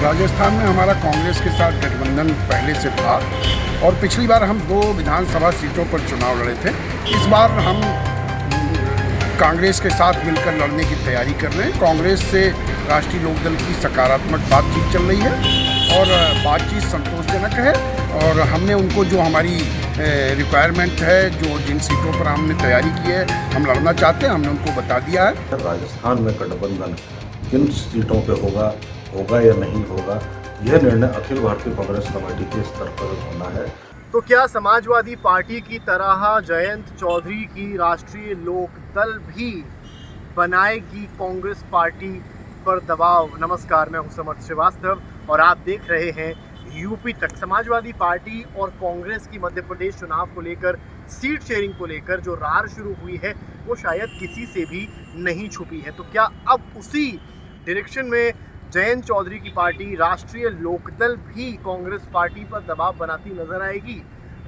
राजस्थान में हमारा कांग्रेस के साथ गठबंधन पहले से था और पिछली बार हम 2 विधानसभा सीटों पर चुनाव लड़े थे। इस बार हम कांग्रेस के साथ मिलकर लड़ने की तैयारी कर रहे हैं। कांग्रेस से राष्ट्रीय लोकदल की सकारात्मक बातचीत चल रही है और बातचीत संतोषजनक है और हमने उनको जो हमारी रिक्वायरमेंट है, जो जिन सीटों पर हमने तैयारी की है, हम लड़ना चाहते हैं, हमने उनको बता दिया है। राजस्थान में गठबंधन किन सीटों पे होगा या नहीं होगा, यह निर्णय अखिल भारतीय कांग्रेस कमेटी के स्तर पर होना है। तो क्या समाजवादी पार्टी की तरह जयंत चौधरी की राष्ट्रीय लोकदल भी बनाएगी कांग्रेस पार्टी पर दबाव? नमस्कार, मैं हूं समर्थ श्रीवास्तव और आप देख रहे हैं यूपी तक। समाजवादी पार्टी और कांग्रेस की मध्य प्रदेश चुनाव को लेकर, सीट शेयरिंग को लेकर जो रार शुरू हुई है वो शायद किसी से भी नहीं छुपी है। तो क्या अब उसी डायरेक्शन में जयंत चौधरी की पार्टी राष्ट्रीय लोकदल भी कांग्रेस पार्टी पर दबाव बनाती नजर आएगी?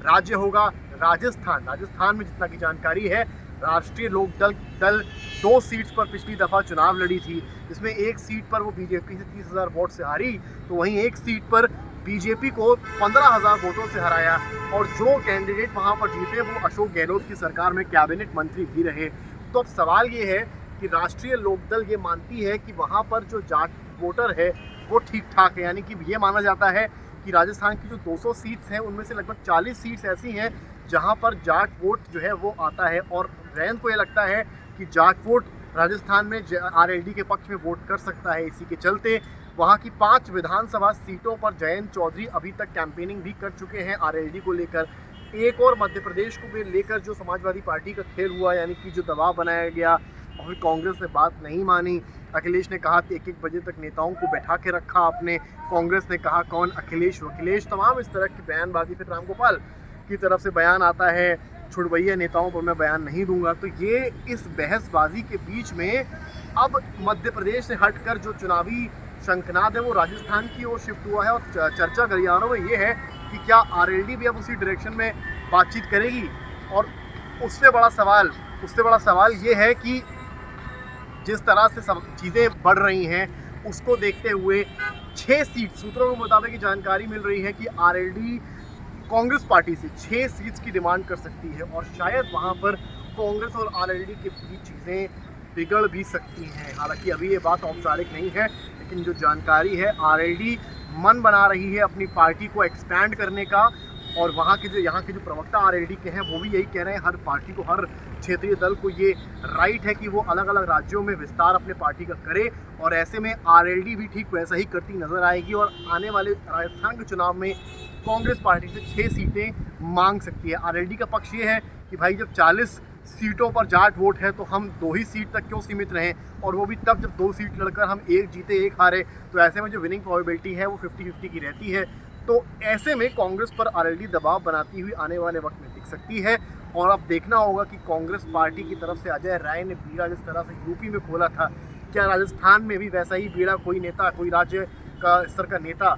राज्य होगा राजस्थान। राजस्थान में जितना की जानकारी है, राष्ट्रीय लोकदल 2 सीट्स पर पिछली दफ़ा चुनाव लड़ी थी, जिसमें एक सीट पर वो बीजेपी से 30,000 वोट से हारी, तो वहीं एक सीट पर बीजेपी को 15,000 वोटों से हराया और जो कैंडिडेट वहां पर जीते वो अशोक गहलोत की सरकार में कैबिनेट मंत्री भी रहे। तो अब सवाल ये है कि राष्ट्रीय लोकदल ये मानती है कि वहां पर जो जाट वोटर है वो ठीक ठाक है, यानी कि ये माना जाता है कि राजस्थान की जो 200 सीट्स हैं उनमें से लगभग 40 सीट्स ऐसी हैं जहां पर जाट वोट जो है वो आता है और जयंत को ये लगता है कि जाट वोट राजस्थान में आरएलडी के पक्ष में वोट कर सकता है। इसी के चलते वहां की 5 विधानसभा सीटों पर जयंत चौधरी अभी तक कैंपेनिंग भी कर चुके हैं आरएलडी को लेकर। एक और मध्य प्रदेश को भी लेकर जो समाजवादी पार्टी का खेल हुआ, यानी कि जो दबाव बनाया गया और कांग्रेस ने बात नहीं मानी। अखिलेश ने कहा कि 1-1 बजे तक नेताओं को बैठा के रखा आपने। कांग्रेस ने कहा कौन अखिलेश वखिलेश, तमाम इस तरह की बयानबाजी। फिर रामगोपाल की तरफ से बयान आता है छुड़वैया नेताओं पर मैं बयान नहीं दूंगा। तो ये इस बहसबाजी के बीच में अब मध्य प्रदेश से हटकर जो चुनावी शंखनाद है वो राजस्थान की ओर शिफ्ट हुआ है और चर्चा गलियारों में ये है कि क्या आरएलडी भी अब उसी डायरेक्शन में बातचीत करेगी। और उससे बड़ा सवाल ये है कि जिस तरह से सब चीज़ें बढ़ रही हैं उसको देखते हुए 6 सीट, सूत्रों के मुताबिक जानकारी मिल रही है कि आरएलडी कांग्रेस पार्टी से 6 सीट्स की डिमांड कर सकती है और शायद वहां पर कांग्रेस और आरएलडी के बीच चीज़ें बिगड़ भी सकती हैं। हालांकि अभी ये बात औपचारिक नहीं है, लेकिन जो जानकारी है आरएलडी मन बना रही है अपनी पार्टी को एक्सपैंड करने का और यहाँ के जो प्रवक्ता आरएलडी के हैं वो भी यही कह रहे हैं हर पार्टी को, हर क्षेत्रीय दल को ये राइट है कि वो अलग अलग राज्यों में विस्तार अपने पार्टी का करे और ऐसे में आरएलडी भी ठीक वैसा ही करती नजर आएगी और आने वाले राजस्थान के चुनाव में कांग्रेस पार्टी से 6 सीटें मांग सकती है। आरएलडी का पक्ष ये है कि भाई जब 40 सीटों पर जाट वोट है तो हम 2 ही सीट तक क्यों सीमित रहें, और वो भी तब जब 2 सीट लड़कर हम 1 जीते 1 हारे, तो ऐसे में जो विनिंग प्रोबेबिलिटी है वो 50-50 की रहती है। तो ऐसे में कांग्रेस पर आरएलडी दबाव बनाती हुई आने वाले वक्त में दिख सकती है और अब देखना होगा कि कांग्रेस पार्टी की तरफ से अजय राय ने बीड़ा जिस तरह से यूपी में खोला था, क्या राजस्थान में भी वैसा ही बीड़ा कोई नेता, कोई राज्य का स्तर का नेता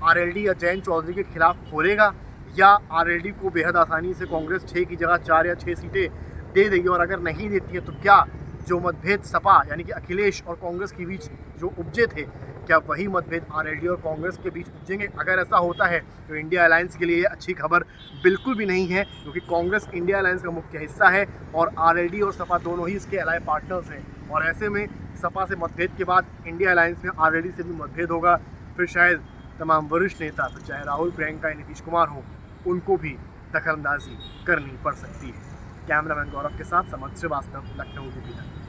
आरएलडी या जयंत चौधरी के खिलाफ खोलेगा, या आरएलडी को बेहद आसानी से कांग्रेस 6 की जगह 4 या 6 सीटें दे देगी। और अगर नहीं देती है तो क्या जो मतभेद सपा यानी कि अखिलेश और कांग्रेस के बीच जो उपजे थे, क्या वही मतभेद आरएलडी और कांग्रेस के बीच उपजेंगे? अगर ऐसा होता है तो इंडिया अलायंस के लिए ये अच्छी खबर बिल्कुल भी नहीं है, क्योंकि कांग्रेस इंडिया अलायंस का मुख्य हिस्सा है और आरएलडी और सपा दोनों ही इसके अलाय पार्टनर्स हैं। और ऐसे में सपा से मतभेद के बाद इंडिया अलायंस में आरएलडी से भी मतभेद होगा, फिर शायद तमाम वरिष्ठ नेता, तो चाहे राहुल, प्रियंका या नीतीश कुमार हो, उनको भी दखलंदाजी करनी पड़ सकती है। कैमरामैन गौरव के साथ समर्थ श्रीवास्तव, लखनऊ यूपी तक।